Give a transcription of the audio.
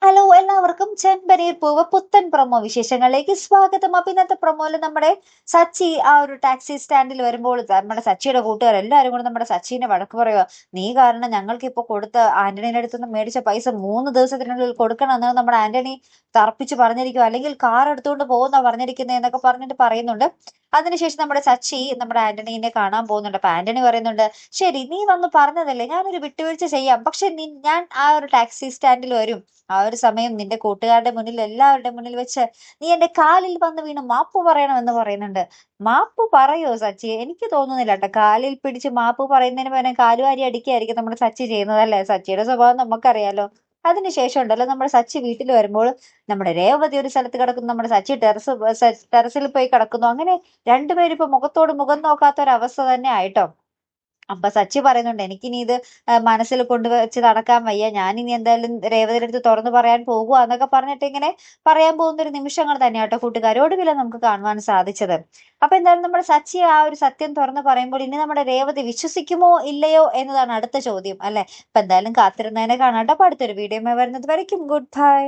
Hello എല്ലാവർക്കും ചെമ്പനീർ പൂവ് പുത്തൻ പ്രൊമോ വിശേഷങ്ങളിലേക്ക് സ്വാഗതം. അപ്പൊ ഇന്നത്തെ പ്രൊമോയില് നമ്മുടെ സച്ചി ആ ഒരു ടാക്സി സ്റ്റാൻഡിൽ വരുമ്പോൾ നമ്മുടെ സച്ചിയുടെ കൂട്ടുകാർ എല്ലാവരും കൂടെ നമ്മുടെ സച്ചിനെ വഴക്ക് പറയുക. നീ കാരണം ഞങ്ങൾക്ക് ഇപ്പൊ കൊടുത്ത ആന്റണിയുടെ അടുത്തുനിന്ന് മേടിച്ച പൈസ 3 ദിവസത്തിനുള്ളിൽ കൊടുക്കണം എന്ന് നമ്മുടെ ആന്റണി തർപ്പിച്ച് പറഞ്ഞിരിക്കും, അല്ലെങ്കിൽ കാർ എടുത്തുകൊണ്ട് പോകുന്ന പറഞ്ഞിരിക്കുന്നത് എന്നൊക്കെ പറഞ്ഞിട്ട് പറയുന്നുണ്ട്. അതിനുശേഷം നമ്മുടെ സച്ചി നമ്മുടെ ആന്റണീനെ കാണാൻ പോകുന്നുണ്ട്. അപ്പൊ ആന്റണി പറയുന്നുണ്ട്, ശരി നീ വന്ന് പറഞ്ഞതല്ലേ, ഞാനൊരു വിട്ടുവീഴ്ച ചെയ്യാം, പക്ഷെ ഞാൻ ആ ഒരു ടാക്സി സ്റ്റാൻഡിൽ വരും. ആ ഒരു സമയം നിന്റെ കൂട്ടുകാരുടെ മുന്നിൽ എല്ലാവരുടെ മുന്നിൽ വെച്ച് നീ എന്റെ കാലിൽ വന്ന് വീണ് മാപ്പ് പറയണമെന്ന് പറയുന്നുണ്ട്. മാപ്പ് പറയോ സച്ചി? എനിക്ക് തോന്നുന്നില്ല കേട്ടോ. കാലിൽ പിടിച്ച് മാപ്പ് പറയുന്നതിന് പകരം കാലുവാരി അടിക്കുകയായിരിക്കും നമ്മുടെ സച്ചി ചെയ്യുന്നത്, അല്ലേ? സച്ചിയുടെ സ്വഭാവം നമുക്കറിയാലോ. അതിനുശേഷം ഉണ്ടല്ലോ നമ്മുടെ സച്ചി വീട്ടിൽ വരുമ്പോൾ നമ്മുടെ രേവതി ഒരു സ്ഥലത്ത് കിടക്കുന്നു, നമ്മുടെ സച്ചി ടെറസിൽ പോയി കിടക്കുന്നു. അങ്ങനെ രണ്ടുപേരും ഇപ്പൊ മുഖത്തോട് മുഖം നോക്കാത്ത ഒരു അവസ്ഥ തന്നെ ആയിട്ടോ. അപ്പൊ സച്ചി പറയുന്നുണ്ട്, എനിക്കിനി ഇത് മനസ്സിൽ കൊണ്ടുവച്ച് നടക്കാൻ വയ്യ, ഞാനിനി എന്തായാലും രേവതിയുടെ അടുത്ത് തുറന്നു പറയാൻ പോകുക എന്നൊക്കെ പറഞ്ഞിട്ട് ഇങ്ങനെ പറയാൻ പോകുന്ന ഒരു നിമിഷങ്ങൾ തന്നെയാട്ടോ കൂട്ടുകാരോട് വില നമുക്ക് കാണുവാൻ സാധിച്ചത്. അപ്പൊ എന്തായാലും നമ്മുടെ സച്ചി ആ ഒരു സത്യം തുറന്നു പറയുമ്പോൾ ഇനി നമ്മുടെ രേവതി വിശ്വസിക്കുമോ ഇല്ലയോ എന്നതാണ് അടുത്ത ചോദ്യം, അല്ലെ? അപ്പൊ എന്തായാലും കാത്തിരുന്നതിനെ കാണാട്ടോ. അപ്പൊ അടുത്തൊരു വീഡിയോ വരുന്നത് വരയ്ക്കും ഗുഡ് ബൈ.